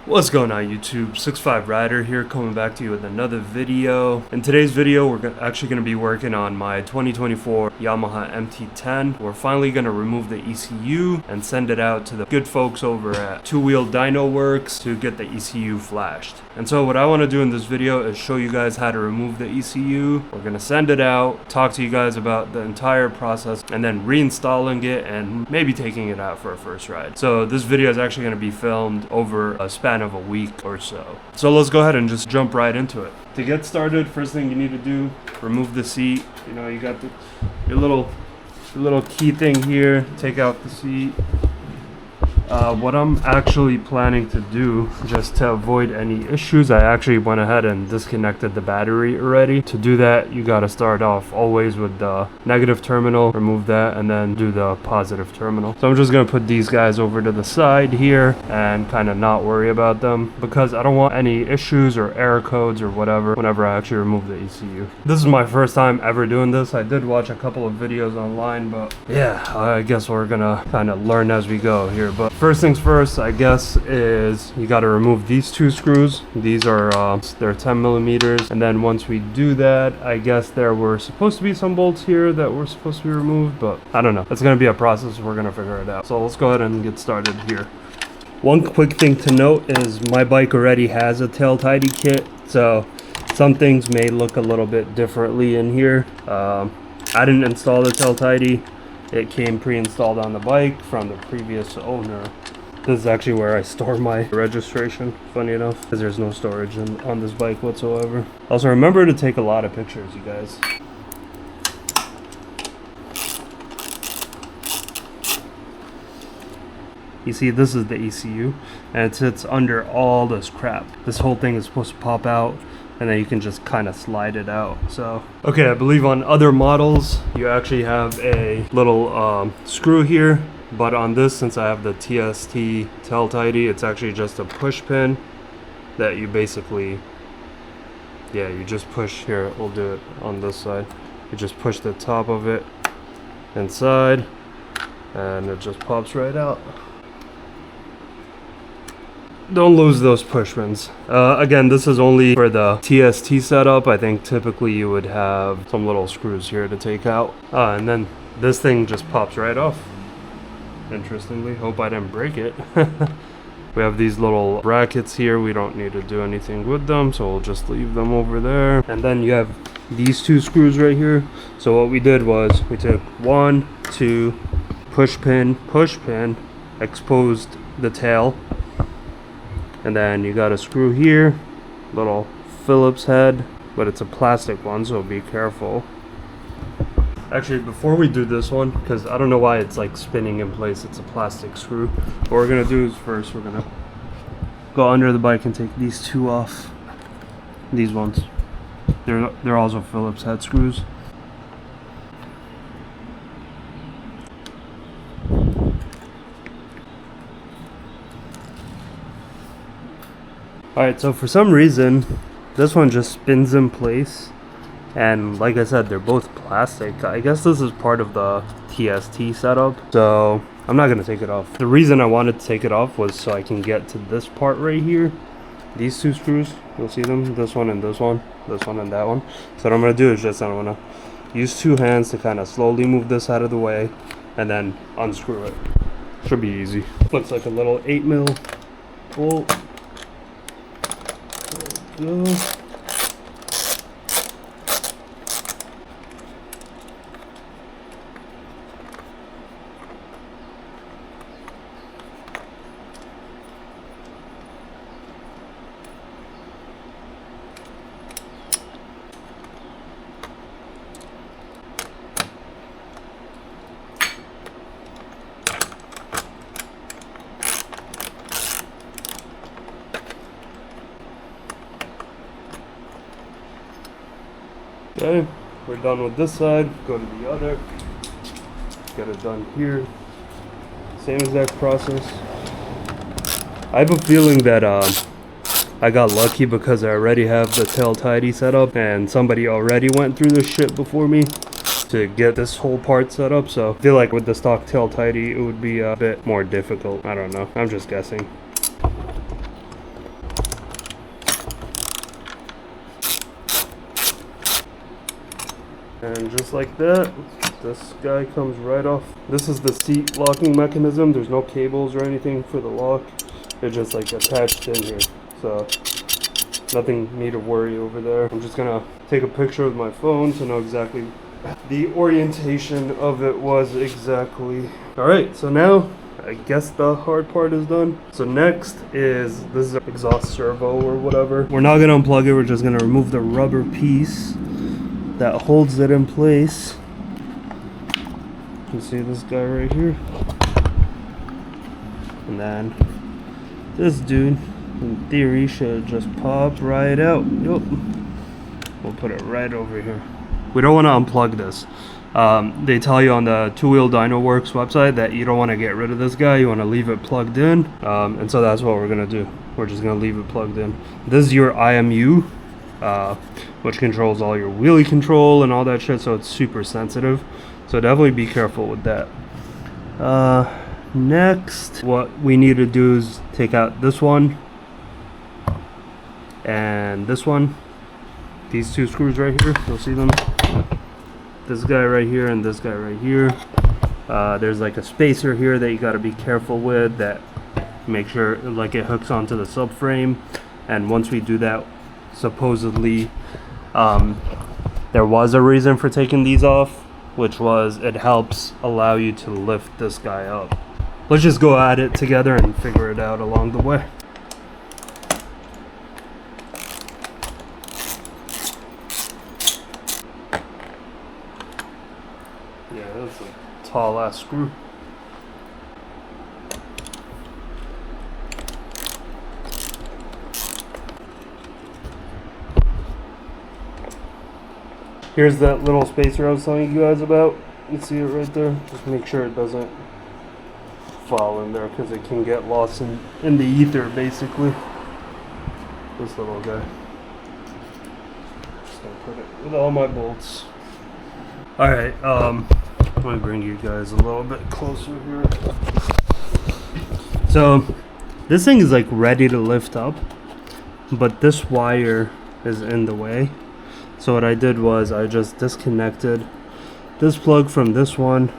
What's going on YouTube? 65 Rider here, coming back to you with another video. In today's video, we're actually going to be working on my 2024 Yamaha MT10. We're finally going to remove the ECU and send it out to the good folks over at Two Wheel Dyno Works to get the ECU flashed. And so what I want to do in this video is show you guys how to remove the ECU. We're going to send it out, talk to you guys about the entire process, and then reinstalling it and maybe taking it out for a first ride. So this video is actually going to be filmed over a span of a week or so. So let's go ahead and just jump right into it. To get started, first thing you need to do, remove the seat. You know, you got your little key thing here. Take out the seat. What I'm actually planning to do, just to avoid any issues, I actually went ahead and disconnected the battery already. To do that, you got to start off always with the negative terminal, remove that, and then do the positive terminal. So I'm just going to put these guys over to the side here and kind of not worry about them, because I don't want any issues or error codes or whatever whenever I actually remove the ECU. This is my first time ever doing this. I did watch a couple of videos online, but yeah, I guess we're going to kind of learn as we go here. But first things first, I guess, is you got to remove these two screws. These are they're 10 millimeters, and then once we do that, I guess there were supposed to be some bolts here that were supposed to be removed, but I don't know. It's going to be a process. We're going to figure it out. So let's go ahead and get started here. One quick thing to note is my bike already has a tail tidy kit, so some things may look a little bit differently in here. I didn't install the tail tidy. It came pre-installed on the bike from the previous owner. This is actually where I store my registration, funny enough, because there's no storage on this bike whatsoever. Also, remember to take a lot of pictures, you guys. You see, this is the ECU, and it sits under all this crap. This whole thing is supposed to pop out, and then you can just kind of slide it out. So okay, I believe on other models you actually have a little screw here, but on this, since I have the TST tail tidy, it's actually just a push pin that you basically, yeah, you just push here. We'll do it on this side. You just push the top of it inside and it just pops right out. Don't lose those push pins. Again, this is only for the TST setup. I think typically you would have some little screws here to take out. And then this thing just pops right off. Interestingly, hope I didn't break it. We have these little brackets here. We don't need to do anything with them, so we'll just leave them over there. And then you have these two screws right here. So what we did was we took 1, 2, push pin, exposed the tail. And then you got a screw here, little Phillips head, but it's a plastic one, so be careful. Actually, before we do this one, because I don't know why it's like spinning in place, it's a plastic screw. What we're gonna do is first we're gonna go under the bike and take these two off. These ones, they're also Phillips head screws. Alright, so for some reason, this one just spins in place, and like I said, they're both plastic. I guess this is part of the TST setup, so I'm not going to take it off. The reason I wanted to take it off was so I can get to this part right here. These two screws, you'll see them, this one and this one and that one. So what I'm going to do is just, I'm going to use two hands to kind of slowly move this out of the way, and then unscrew it. Should be easy. Looks like a little 8mm bolt. Go. Okay, we're done with this side. Go to the other. Get it done here. Same exact process. I have a feeling that I got lucky because I already have the tail tidy set up, and somebody already went through this shit before me to get this whole part set up. So I feel like with the stock tail tidy, it would be a bit more difficult. I don't know. I'm just guessing. And just like that, this guy comes right off. This is the seat locking mechanism. There's no cables or anything for the lock. They're just like attached in here. So nothing need to worry over there. I'm just gonna take a picture with my phone to know exactly the orientation of it was exactly. All right, so now I guess the hard part is done. So next is this is an exhaust servo or whatever. We're not gonna unplug it. We're just gonna remove the rubber piece that holds it in place. You can see this guy right here. And then this dude, in theory, should just pop right out. Yup. We'll put it right over here. We don't want to unplug this. They tell you on the Two Wheel Dyno Works website that you don't want to get rid of this guy. You want to leave it plugged in. And so that's what we're going to do. We're just going to leave it plugged in. This is your IMU, which controls all your wheelie control and all that shit. So it's super sensitive. So definitely be careful with that. Next, what we need to do is take out this one and this one. These two screws right here, you'll see them. This guy right here and this guy right here. There's like a spacer here that you got to be careful with, that make sure like it hooks onto the subframe. And once we do that, supposedly there was a reason for taking these off, which was it helps allow you to lift this guy up. Let's just go at it together and figure it out along the way. Yeah, that's a tall ass screw. Here's that little spacer I was telling you guys about. You see it right there? Just make sure it doesn't fall in there, because it can get lost in the ether, basically. This little guy. Just gonna put it with all my bolts. Alright, I'm gonna bring you guys a little bit closer here. So this thing is like ready to lift up, but this wire is in the way. So what I did was I just disconnected this plug from this one,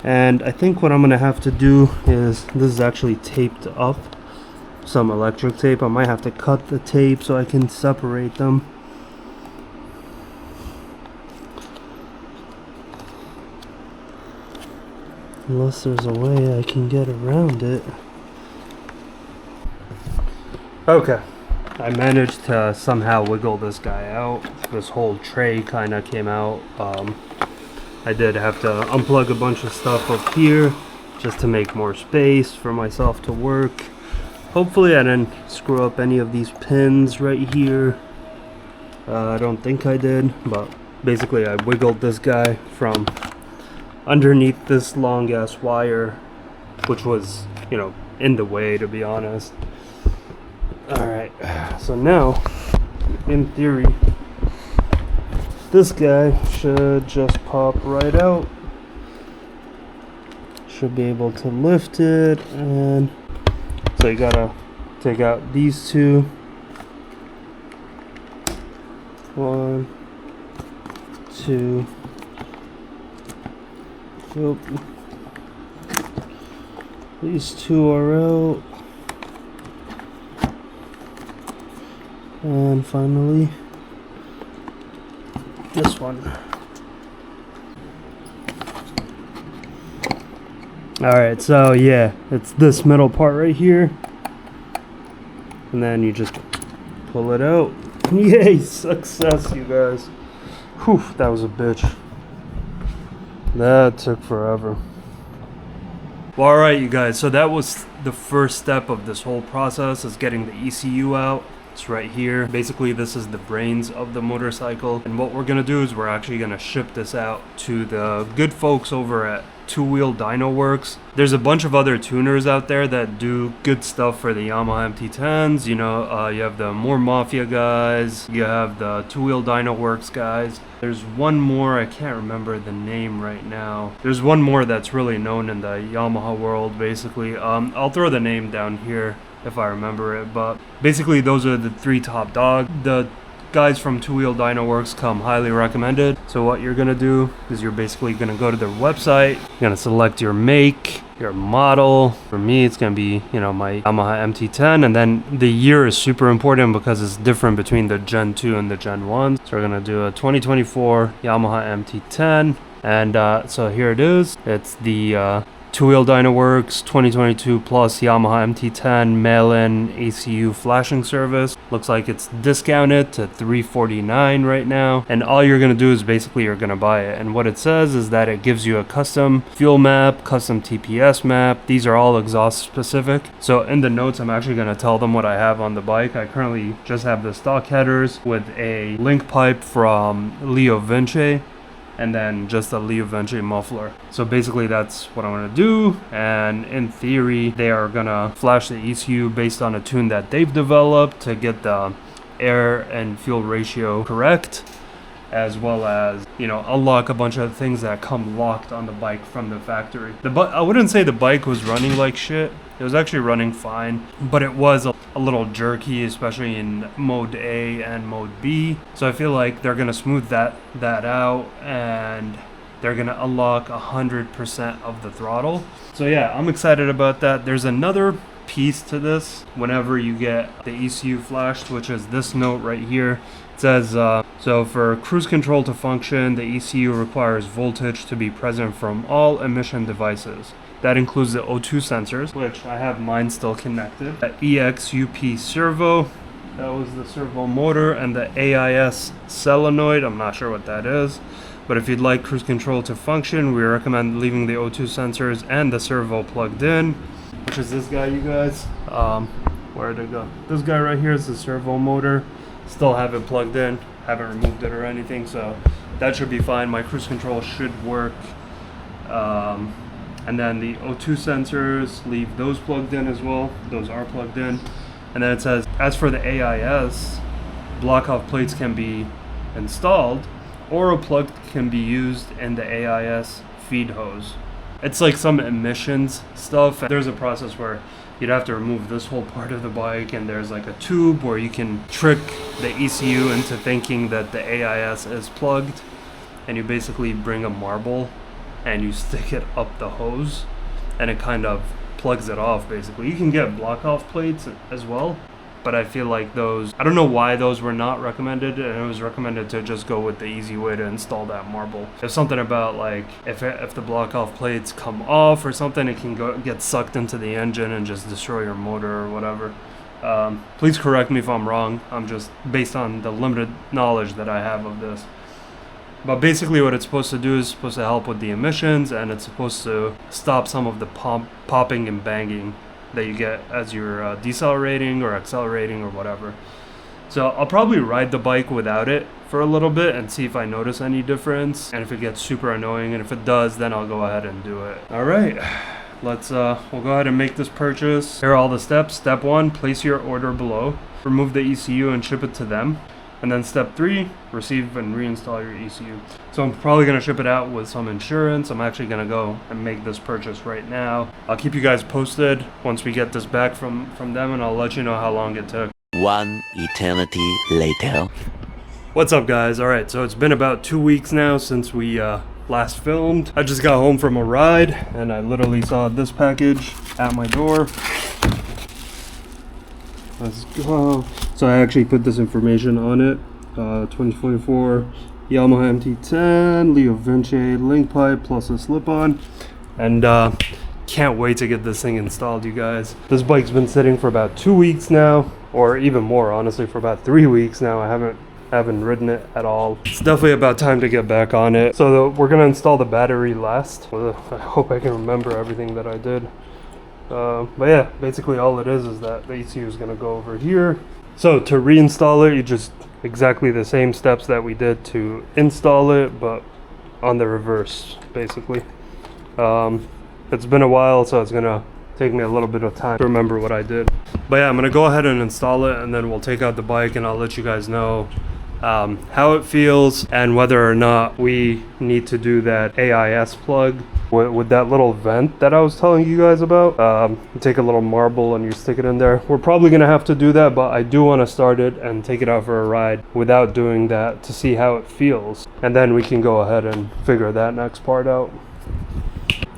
and I think what I'm gonna have to do is, this is actually taped up, some electric tape. I might have to cut the tape so I can separate them. Unless there's a way I can get around it. Okay, I managed to somehow wiggle this guy out. This whole tray kind of came out. I did have to unplug a bunch of stuff up here just to make more space for myself to work. Hopefully I didn't screw up any of these pins right here. I don't think I did, but basically I wiggled this guy from underneath this long ass wire, which was, you know, in the way, to be honest. Alright, so now, in theory, this guy should just pop right out. Should be able to lift it, and so you gotta take out these two. 1, 2. Yep. These two are out. And finally, this one. Alright, so yeah, it's this middle part right here. And then you just pull it out. Yay, success, you guys. Whew, that was a bitch. That took forever. Well, alright, you guys, so that was the first step of this whole process, is getting the ECU out. It's right here. Basically, this is the brains of the motorcycle, and what we're gonna do is we're actually gonna ship this out to the good folks over at Two Wheel Dyno Works. There's a bunch of other tuners out there that do good stuff for the Yamaha MT10s. You know, you have the More Mafia guys, you have the Two Wheel Dyno Works guys. There's one more, I can't remember the name right now. There's one more that's really known in the Yamaha world, basically. I'll throw the name down here if I remember it, but basically those are the three top dogs. The guys from Two Wheel Dyno Works come highly recommended. So what you're gonna do is you're basically gonna go to their website, you're gonna select your make, your model. For me, it's gonna be, you know, my Yamaha MT10, and then the year is super important because it's different between the Gen 2 and the Gen 1. So we're gonna do a 2024 Yamaha MT10, and so here it is. It's the Two Wheel Dyno Works 2022 plus Yamaha MT10 mail-in ECU flashing service. Looks like it's discounted to $349 right now, and all you're gonna do is basically you're gonna buy it. And what it says is that it gives you a custom fuel map, custom TPS map. These are all exhaust specific. So in the notes, I'm actually gonna tell them what I have on the bike. I currently just have the stock headers with a link pipe from Leo Vinci, and then just a Leo Vinci muffler. So basically that's what I'm gonna do, and in theory they are gonna flash the ECU based on a tune that they've developed to get the air and fuel ratio correct, as well as, you know, unlock a bunch of things that come locked on the bike from the factory. I wouldn't say the bike was running like shit. It was actually running fine, but it was a little jerky, especially in mode A and mode B. So I feel like they're gonna smooth that out, and they're gonna unlock 100% of the throttle. So yeah, I'm excited about that. There's another piece to this whenever you get the ECU flashed, which is this note right here. It says, so for cruise control to function, the ECU requires voltage to be present from all emission devices. That includes the O2 sensors, which I have mine still connected. The EXUP servo, that was the servo motor, and the AIS solenoid, I'm not sure what that is. But if you'd like cruise control to function, we recommend leaving the O2 sensors and the servo plugged in, which is this guy, you guys. Where'd it go? This guy right here is the servo motor. Still have it plugged in, haven't removed it or anything, so that should be fine. My cruise control should work. And then the O2 sensors, leave those plugged in as well. Those are plugged in. And then it says, as for the AIS, block-off plates can be installed, or a plug can be used in the AIS feed hose. It's like some emissions stuff. There's a process where you'd have to remove this whole part of the bike, and there's like a tube where you can trick the ECU into thinking that the AIS is plugged, and you basically bring a marble and you stick it up the hose, and it kind of plugs it off basically. You can get block off plates as well, but I feel like those, I don't know why those were not recommended, and it was recommended to just go with the easy way to install that marble. There's something about like if the block off plates come off or something, it can get sucked into the engine and just destroy your motor or whatever. Please correct me if I'm wrong. I'm just based on the limited knowledge that I have of this. But basically what it's supposed to do is supposed to help with the emissions, and it's supposed to stop some of the popping and banging that you get as you're decelerating or accelerating or whatever. So I'll probably ride the bike without it for a little bit and see if I notice any difference, and if it gets super annoying, and if it does, then I'll go ahead and do it. All right, let's we'll go ahead and make this purchase. Here are all the steps. Step 1, place your order below. Remove the ECU and ship it to them. And then step 3, receive and reinstall your ECU. So I'm probably gonna ship it out with some insurance. I'm actually gonna go and make this purchase right now. I'll keep you guys posted once we get this back from them, and I'll let you know how long it took. One eternity later. What's up, guys? All right, so it's been about 2 weeks now since we last filmed. I just got home from a ride, and I literally saw this package at my door. Let's go. So I actually put this information on it. 2024 Yamaha MT10, Leo Vinci link pipe plus a slip-on. And can't wait to get this thing installed, you guys. This bike's been sitting for about 2 weeks now, or even more, honestly, for about 3 weeks now. I haven't ridden it at all. It's definitely about time to get back on it. So we're gonna install the battery last. I hope I can remember everything that I did. But yeah, basically all it is that the ECU is going to go over here. So to reinstall it, you just exactly the same steps that we did to install it, but on the reverse, basically. It's been a while, so it's going to take me a little bit of time to remember what I did. But yeah, I'm going to go ahead and install it, and then we'll take out the bike, and I'll let you guys know how it feels, and whether or not we need to do that AIS plug with that little vent that I was telling you guys about. You take a little marble and you stick it in there. We're probably gonna have to do that, but I do want to start it and take it out for a ride without doing that to see how it feels, and then we can go ahead and figure that next part out.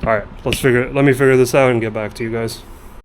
All right, let me figure this out and get back to you guys.